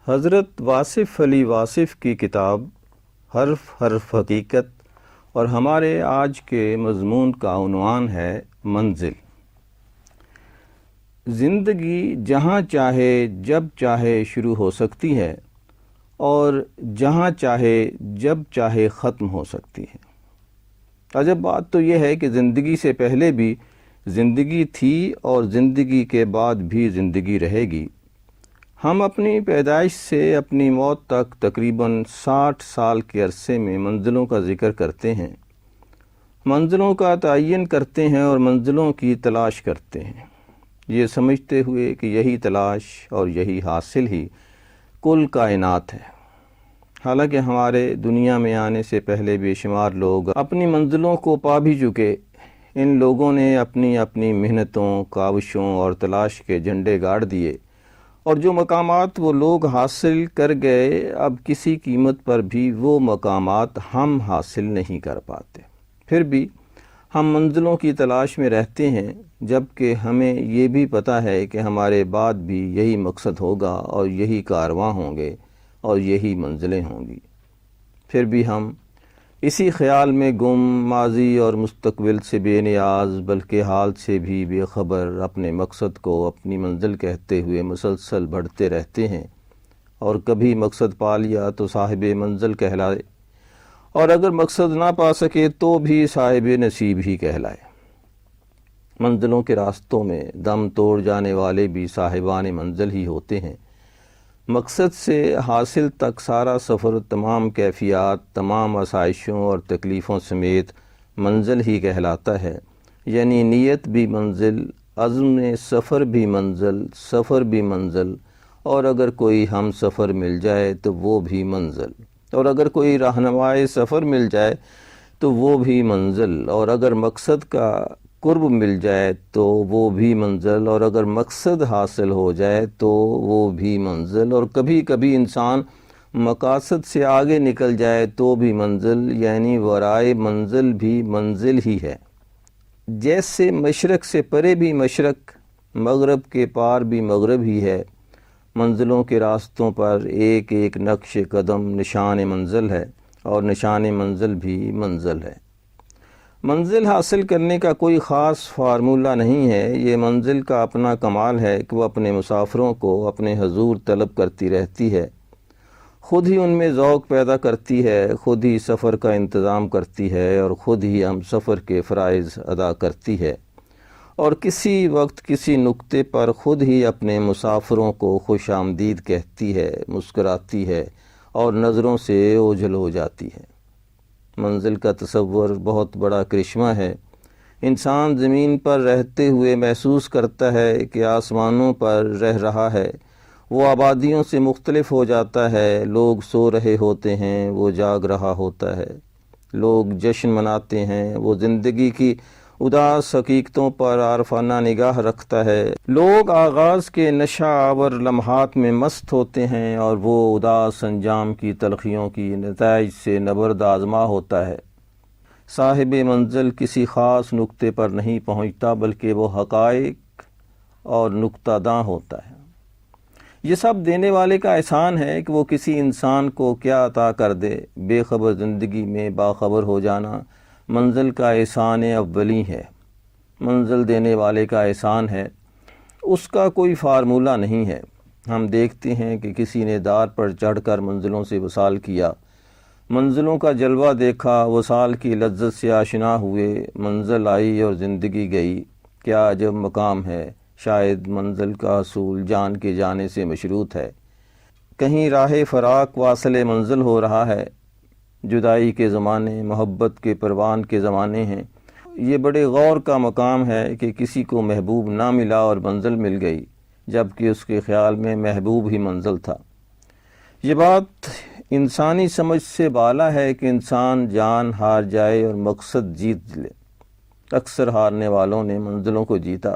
حضرت واصف علی واصف کی کتاب حرف حرف حقیقت اور ہمارے آج کے مضمون کا عنوان ہے منزل۔ زندگی جہاں چاہے جب چاہے شروع ہو سکتی ہے اور جہاں چاہے جب چاہے ختم ہو سکتی ہے۔ عجب بات تو یہ ہے کہ زندگی سے پہلے بھی زندگی تھی اور زندگی کے بعد بھی زندگی رہے گی۔ ہم اپنی پیدائش سے اپنی موت تک تقریباً 60 سال کے عرصے میں منزلوں کا ذکر کرتے ہیں، منزلوں کا تعین کرتے ہیں اور منزلوں کی تلاش کرتے ہیں، یہ سمجھتے ہوئے کہ یہی تلاش اور یہی حاصل ہی کل کائنات ہے۔ حالانکہ ہمارے دنیا میں آنے سے پہلے بے شمار لوگ اپنی منزلوں کو پا بھی چکے۔ ان لوگوں نے اپنی اپنی محنتوں، کاوشوں اور تلاش کے جھنڈے گاڑ دیے، اور جو مقامات وہ لوگ حاصل کر گئے، اب کسی قیمت پر بھی وہ مقامات ہم حاصل نہیں کر پاتے۔ پھر بھی ہم منزلوں کی تلاش میں رہتے ہیں، جبکہ ہمیں یہ بھی پتہ ہے کہ ہمارے بعد بھی یہی مقصد ہوگا اور یہی کارواں ہوں گے اور یہی منزلیں ہوں گی۔ پھر بھی ہم اسی خیال میں گم، ماضی اور مستقبل سے بے نیاز بلکہ حال سے بھی بے خبر اپنے مقصد کو اپنی منزل کہتے ہوئے مسلسل بڑھتے رہتے ہیں، اور کبھی مقصد پا لیا تو صاحب منزل کہلائے، اور اگر مقصد نہ پا سکے تو بھی صاحب نصیب ہی کہلائے۔ منزلوں کے راستوں میں دم توڑ جانے والے بھی صاحبان منزل ہی ہوتے ہیں۔ مقصد سے حاصل تک سارا سفر تمام کیفیات، تمام آسائشوں اور تکلیفوں سمیت منزل ہی کہلاتا ہے، یعنی نیت بھی منزل، عزم سفر بھی منزل، سفر بھی منزل، اور اگر کوئی ہم سفر مل جائے تو وہ بھی منزل، اور اگر کوئی رہنمائے سفر مل جائے تو وہ بھی منزل، اور اگر مقصد کا قرب مل جائے تو وہ بھی منزل، اور اگر مقصد حاصل ہو جائے تو وہ بھی منزل، اور کبھی کبھی انسان مقاصد سے آگے نکل جائے تو بھی منزل، یعنی ورائے منزل بھی منزل ہی ہے۔ جیسے مشرق سے پرے بھی مشرق، مغرب کے پار بھی مغرب ہی ہے، منزلوں کے راستوں پر ایک ایک نقش قدم نشان منزل ہے، اور نشان منزل بھی منزل ہے۔ منزل حاصل کرنے کا کوئی خاص فارمولہ نہیں ہے، یہ منزل کا اپنا کمال ہے کہ وہ اپنے مسافروں کو اپنے حضور طلب کرتی رہتی ہے، خود ہی ان میں ذوق پیدا کرتی ہے، خود ہی سفر کا انتظام کرتی ہے، اور خود ہی ہم سفر کے فرائض ادا کرتی ہے، اور کسی وقت کسی نقطے پر خود ہی اپنے مسافروں کو خوش آمدید کہتی ہے، مسکراتی ہے، اور نظروں سے اوجھل ہو جاتی ہے۔ منزل کا تصور بہت بڑا کرشمہ ہے۔ انسان زمین پر رہتے ہوئے محسوس کرتا ہے کہ آسمانوں پر رہ رہا ہے، وہ آبادیوں سے مختلف ہو جاتا ہے، لوگ سو رہے ہوتے ہیں، وہ جاگ رہا ہوتا ہے، لوگ جشن مناتے ہیں، وہ زندگی کی اداس حقیقتوں پر عارفانہ نگاہ رکھتا ہے، لوگ آغاز کے نشہ آور لمحات میں مست ہوتے ہیں، اور وہ اداس انجام کی تلخیوں کی نتائج سے نبرد آزما ہوتا ہے۔ صاحب منزل کسی خاص نقطے پر نہیں پہنچتا، بلکہ وہ حقائق اور نقطہ داں ہوتا ہے۔ یہ سب دینے والے کا احسان ہے کہ وہ کسی انسان کو کیا عطا کر دے۔ بے خبر زندگی میں باخبر ہو جانا منزل کا احسان اولی ہے، منزل دینے والے کا احسان ہے، اس کا کوئی فارمولہ نہیں ہے۔ ہم دیکھتے ہیں کہ کسی نے دار پر چڑھ کر منزلوں سے وصال کیا، منزلوں کا جلوہ دیکھا، وصال کی لذت سے آشنا ہوئے، منزل آئی اور زندگی گئی۔ کیا عجب مقام ہے! شاید منزل کا حصول جان کے جانے سے مشروط ہے۔ کہیں راہ فراق واصل منزل ہو رہا ہے، جدائی کے زمانے، محبت کے پروان کے زمانے ہیں۔ یہ بڑے غور کا مقام ہے کہ کسی کو محبوب نہ ملا اور منزل مل گئی، جبکہ اس کے خیال میں محبوب ہی منزل تھا۔ یہ بات انسانی سمجھ سے بالا ہے کہ انسان جان ہار جائے اور مقصد جیت لے۔ اکثر ہارنے والوں نے منزلوں کو جیتا۔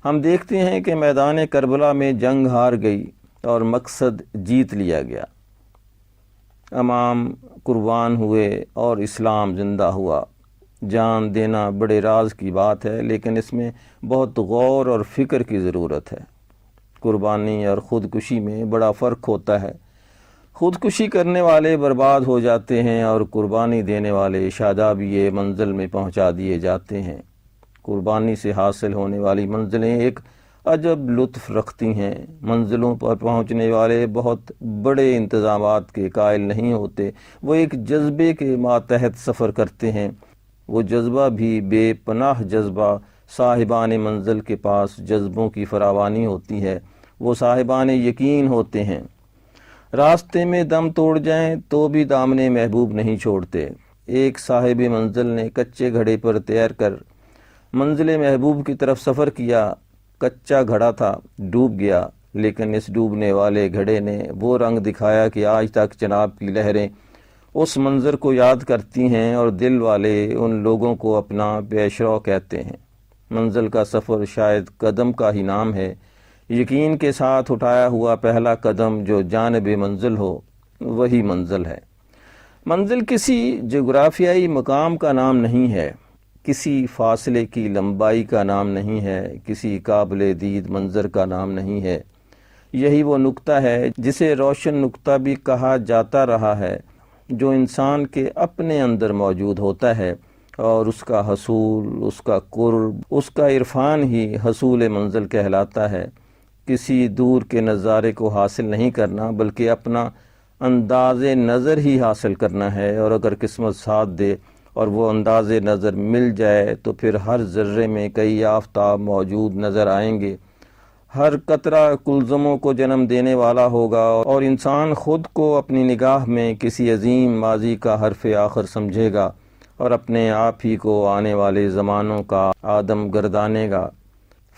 ہم دیکھتے ہیں کہ میدان کربلا میں جنگ ہار گئی اور مقصد جیت لیا گیا، امام قربان ہوئے اور اسلام زندہ ہوا۔ جان دینا بڑے راز کی بات ہے، لیکن اس میں بہت غور اور فکر کی ضرورت ہے۔ قربانی اور خودکشی میں بڑا فرق ہوتا ہے۔ خودکشی کرنے والے برباد ہو جاتے ہیں اور قربانی دینے والے شادابی منزل میں پہنچا دیے جاتے ہیں۔ قربانی سے حاصل ہونے والی منزلیں ایک عجب لطف رکھتی ہیں۔ منزلوں پر پہنچنے والے بہت بڑے انتظامات کے قائل نہیں ہوتے، وہ ایک جذبے کے ماتحت سفر کرتے ہیں۔ وہ جذبہ بھی بے پناہ جذبہ، صاحبان منزل کے پاس جذبوں کی فراوانی ہوتی ہے، وہ صاحبان یقین ہوتے ہیں۔ راستے میں دم توڑ جائیں تو بھی دامن محبوب نہیں چھوڑتے۔ ایک صاحب منزل نے کچے گھڑے پر تیر کر منزل محبوب کی طرف سفر کیا۔ کچا گھڑا تھا، ڈوب گیا، لیکن اس ڈوبنے والے گھڑے نے وہ رنگ دکھایا کہ آج تک جناب کی لہریں اس منظر کو یاد کرتی ہیں اور دل والے ان لوگوں کو اپنا پیشرو کہتے ہیں۔ منزل کا سفر شاید قدم کا ہی نام ہے، یقین کے ساتھ اٹھایا ہوا پہلا قدم جو جانب منزل ہو وہی منزل ہے۔ منزل کسی جغرافیائی مقام کا نام نہیں ہے، کسی فاصلے کی لمبائی کا نام نہیں ہے، کسی قابل دید منظر کا نام نہیں ہے۔ یہی وہ نقطہ ہے جسے روشن نقطہ بھی کہا جاتا رہا ہے، جو انسان کے اپنے اندر موجود ہوتا ہے، اور اس کا حصول، اس کا قرب، اس کا عرفان ہی حصول منزل کہلاتا ہے۔ کسی دور کے نظارے کو حاصل نہیں کرنا بلکہ اپنا انداز نظر ہی حاصل کرنا ہے، اور اگر قسمت ساتھ دے اور وہ انداز نظر مل جائے تو پھر ہر ذرے میں کئی آفتاب موجود نظر آئیں گے، ہر قطرہ کلزموں کو جنم دینے والا ہوگا، اور انسان خود کو اپنی نگاہ میں کسی عظیم ماضی کا حرف آخر سمجھے گا اور اپنے آپ ہی کو آنے والے زمانوں کا آدم گردانے گا۔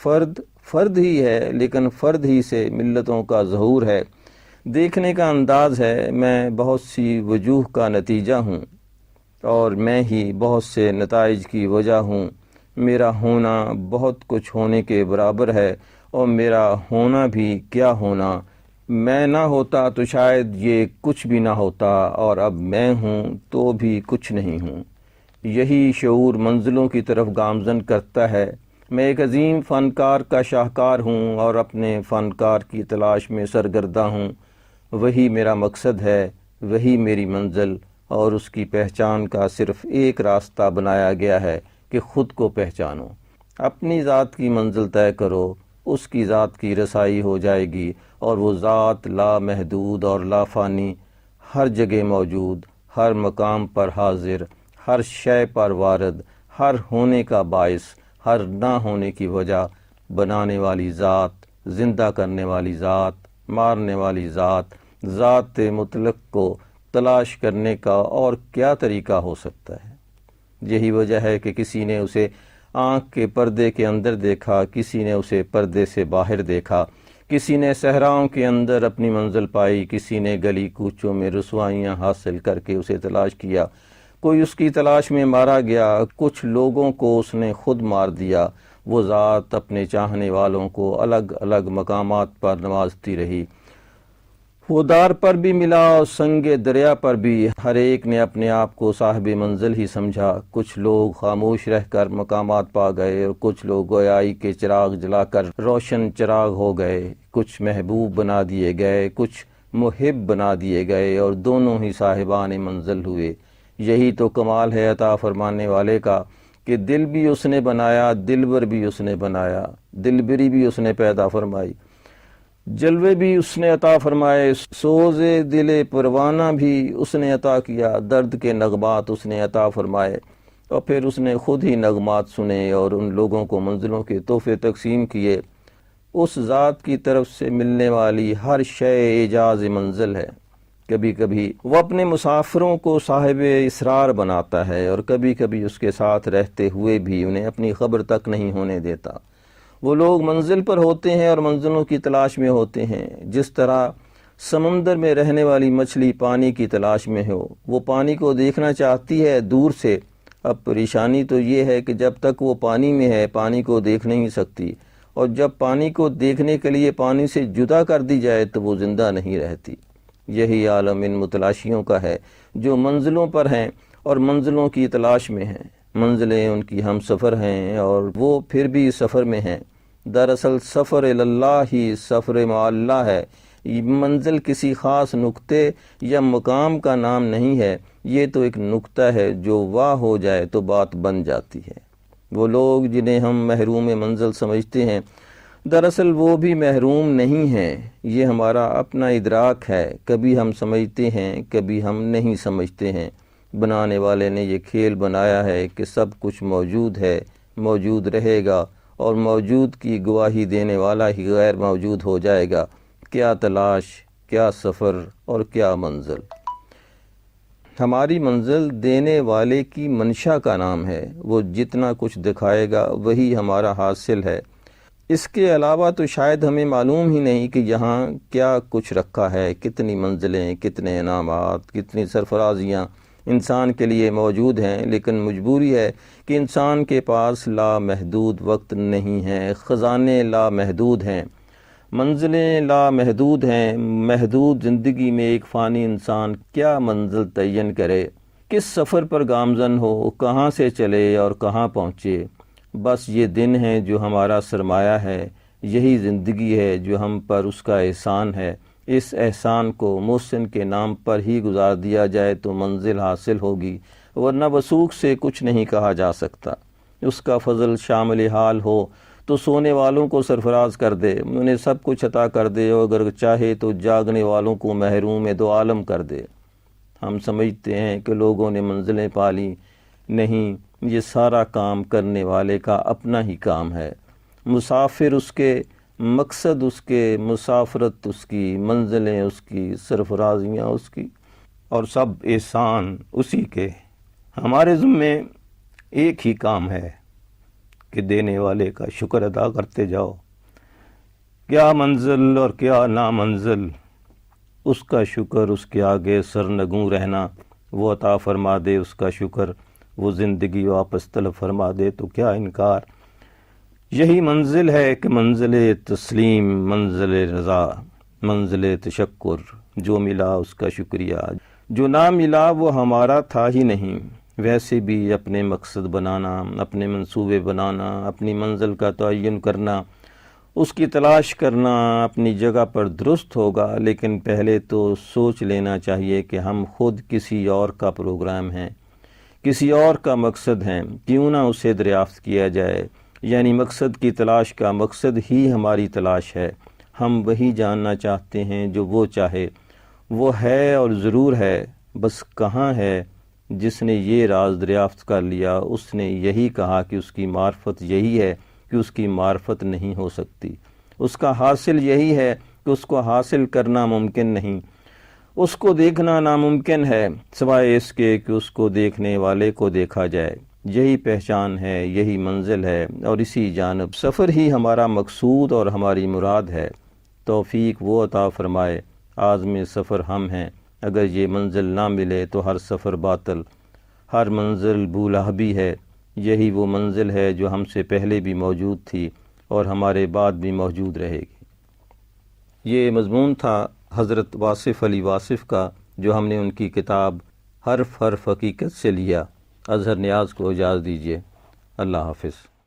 فرد فرد ہی ہے، لیکن فرد ہی سے ملتوں کا ظہور ہے، دیکھنے کا انداز ہے۔ میں بہت سی وجوہ کا نتیجہ ہوں اور میں ہی بہت سے نتائج کی وجہ ہوں۔ میرا ہونا بہت کچھ ہونے کے برابر ہے، اور میرا ہونا بھی کیا ہونا۔ میں نہ ہوتا تو شاید یہ کچھ بھی نہ ہوتا، اور اب میں ہوں تو بھی کچھ نہیں ہوں۔ یہی شعور منزلوں کی طرف گامزن کرتا ہے۔ میں ایک عظیم فنکار کا شاہکار ہوں اور اپنے فنکار کی تلاش میں سرگردہ ہوں۔ وہی میرا مقصد ہے، وہی میری منزل، اور اس کی پہچان کا صرف ایک راستہ بنایا گیا ہے کہ خود کو پہچانو۔ اپنی ذات کی منزل طے کرو، اس کی ذات کی رسائی ہو جائے گی، اور وہ ذات لا محدود اور لا فانی، ہر جگہ موجود، ہر مقام پر حاضر، ہر شے پر وارد، ہر ہونے کا باعث، ہر نہ ہونے کی وجہ، بنانے والی ذات، زندہ کرنے والی ذات، مارنے والی ذات، ذات مطلق کو تلاش کرنے کا اور کیا طریقہ ہو سکتا ہے؟ یہی وجہ ہے کہ کسی نے اسے آنکھ کے پردے کے اندر دیکھا، کسی نے اسے پردے سے باہر دیکھا، کسی نے صحراؤں کے اندر اپنی منزل پائی، کسی نے گلی کوچوں میں رسوائیاں حاصل کر کے اسے تلاش کیا، کوئی اس کی تلاش میں مارا گیا، کچھ لوگوں کو اس نے خود مار دیا۔ وہ ذات اپنے چاہنے والوں کو الگ الگ مقامات پر نوازتی رہی۔ وہ دار پر بھی ملا اور سنگ دریا پر بھی، ہر ایک نے اپنے آپ کو صاحب منزل ہی سمجھا۔ کچھ لوگ خاموش رہ کر مقامات پا گئے، اور کچھ لوگ گویائی کے چراغ جلا کر روشن چراغ ہو گئے۔ کچھ محبوب بنا دیے گئے، کچھ محب بنا دیے گئے، اور دونوں ہی صاحبان منزل ہوئے۔ یہی تو کمال ہے عطا فرمانے والے کا کہ دل بھی اس نے بنایا، دلبر بھی اس نے بنایا، دلبری بھی اس نے پیدا فرمائی، جلوے بھی اس نے عطا فرمائے، سوز دل پروانہ بھی اس نے عطا کیا، درد کے نغمات اس نے عطا فرمائے، اور پھر اس نے خود ہی نغمات سنے اور ان لوگوں کو منزلوں کے تحفے تقسیم کیے۔ اس ذات کی طرف سے ملنے والی ہر شے اعجاز منزل ہے۔ کبھی کبھی وہ اپنے مسافروں کو صاحب اسرار بناتا ہے، اور کبھی کبھی اس کے ساتھ رہتے ہوئے بھی انہیں اپنی خبر تک نہیں ہونے دیتا۔ وہ لوگ منزل پر ہوتے ہیں اور منزلوں کی تلاش میں ہوتے ہیں۔ جس طرح سمندر میں رہنے والی مچھلی پانی کی تلاش میں ہو، وہ پانی کو دیکھنا چاہتی ہے دور سے۔ اب پریشانی تو یہ ہے کہ جب تک وہ پانی میں ہے پانی کو دیکھ نہیں سکتی، اور جب پانی کو دیکھنے کے لیے پانی سے جدا کر دی جائے تو وہ زندہ نہیں رہتی۔ یہی عالم ان متلاشیوں کا ہے جو منزلوں پر ہیں اور منزلوں کی تلاش میں ہیں۔ منزلیں ان کی ہم سفر ہیں، اور وہ پھر بھی سفر میں ہیں۔ دراصل سفر اللہ ہی سفر مع اللہ ہے۔ منزل کسی خاص نقطے یا مقام کا نام نہیں ہے، یہ تو ایک نقطہ ہے، جو واہ ہو جائے تو بات بن جاتی ہے۔ وہ لوگ جنہیں ہم محروم منزل سمجھتے ہیں، دراصل وہ بھی محروم نہیں ہیں، یہ ہمارا اپنا ادراک ہے۔ کبھی ہم سمجھتے ہیں، کبھی ہم نہیں سمجھتے ہیں۔ بنانے والے نے یہ کھیل بنایا ہے کہ سب کچھ موجود ہے، موجود رہے گا، اور موجود کی گواہی دینے والا ہی غیر موجود ہو جائے گا۔ کیا تلاش، کیا سفر اور کیا منزل! ہماری منزل دینے والے کی منشا کا نام ہے، وہ جتنا کچھ دکھائے گا وہی ہمارا حاصل ہے۔ اس کے علاوہ تو شاید ہمیں معلوم ہی نہیں کہ یہاں کیا کچھ رکھا ہے، کتنی منزلیں، کتنے انعامات، کتنی سرفرازیاں انسان کے لیے موجود ہیں، لیکن مجبوری ہے کہ انسان کے پاس لامحدود وقت نہیں ہے، خزانے لامحدود ہیں، منزلیں لامحدود ہیں۔ محدود زندگی میں ایک فانی انسان کیا منزل تعین کرے، کس سفر پر گامزن ہو، کہاں سے چلے اور کہاں پہنچے؟ بس یہ دن ہے جو ہمارا سرمایہ ہے، یہی زندگی ہے جو ہم پر اس کا احسان ہے۔ اس احسان کو محسن کے نام پر ہی گزار دیا جائے تو منزل حاصل ہوگی، ورنہ وثوق سے کچھ نہیں کہا جا سکتا۔ اس کا فضل شامل حال ہو تو سونے والوں کو سرفراز کر دے، انہیں سب کچھ عطا کر دے، اور اگر چاہے تو جاگنے والوں کو محروم دو عالم کر دے۔ ہم سمجھتے ہیں کہ لوگوں نے منزلیں پالی، نہیں، یہ سارا کام کرنے والے کا اپنا ہی کام ہے۔ مسافر اس کے، مقصد اس کے، مسافرت اس کی، منزلیں اس کی، سرفرازیاں اس کی، اور سب احسان اسی کے۔ ہمارے ذمے ایک ہی کام ہے کہ دینے والے کا شکر ادا کرتے جاؤ۔ کیا منزل اور کیا نامنزل، اس کا شکر، اس کے آگے سرنگوں رہنا، وہ عطا فرما دے اس کا شکر، وہ زندگی واپس طلب فرما دے تو کیا انکار۔ یہی منزل ہے کہ منزل تسلیم، منزل رضا، منزل تشکر۔ جو ملا اس کا شکریہ، جو نہ ملا وہ ہمارا تھا ہی نہیں۔ ویسے بھی اپنے مقصد بنانا، اپنے منصوبے بنانا، اپنی منزل کا تعین کرنا، اس کی تلاش کرنا اپنی جگہ پر درست ہوگا، لیکن پہلے تو سوچ لینا چاہیے کہ ہم خود کسی اور کا پروگرام ہیں، کسی اور کا مقصد ہیں، کیوں نہ اسے دریافت کیا جائے۔ یعنی مقصد کی تلاش کا مقصد ہی ہماری تلاش ہے۔ ہم وہی جاننا چاہتے ہیں جو وہ چاہے، وہ ہے اور ضرور ہے، بس کہاں ہے؟ جس نے یہ راز دریافت کر لیا، اس نے یہی کہا کہ اس کی معرفت یہی ہے کہ اس کی معرفت نہیں ہو سکتی، اس کا حاصل یہی ہے کہ اس کو حاصل کرنا ممکن نہیں، اس کو دیکھنا ناممکن ہے سوائے اس کے کہ اس کو دیکھنے والے کو دیکھا جائے۔ یہی پہچان ہے، یہی منزل ہے، اور اسی جانب سفر ہی ہمارا مقصود اور ہماری مراد ہے۔ توفیق وہ عطا فرمائے، عازم سفر ہم ہیں۔ اگر یہ منزل نہ ملے تو ہر سفر باطل، ہر منزل بولہبی ہے۔ یہی وہ منزل ہے جو ہم سے پہلے بھی موجود تھی اور ہمارے بعد بھی موجود رہے گی۔ یہ مضمون تھا حضرت واصف علی واصف کا، جو ہم نے ان کی کتاب حرف حرف حقیقت سے لیا۔ اظہر نیاز کو اجازت دیجیے۔ اللہ حافظ۔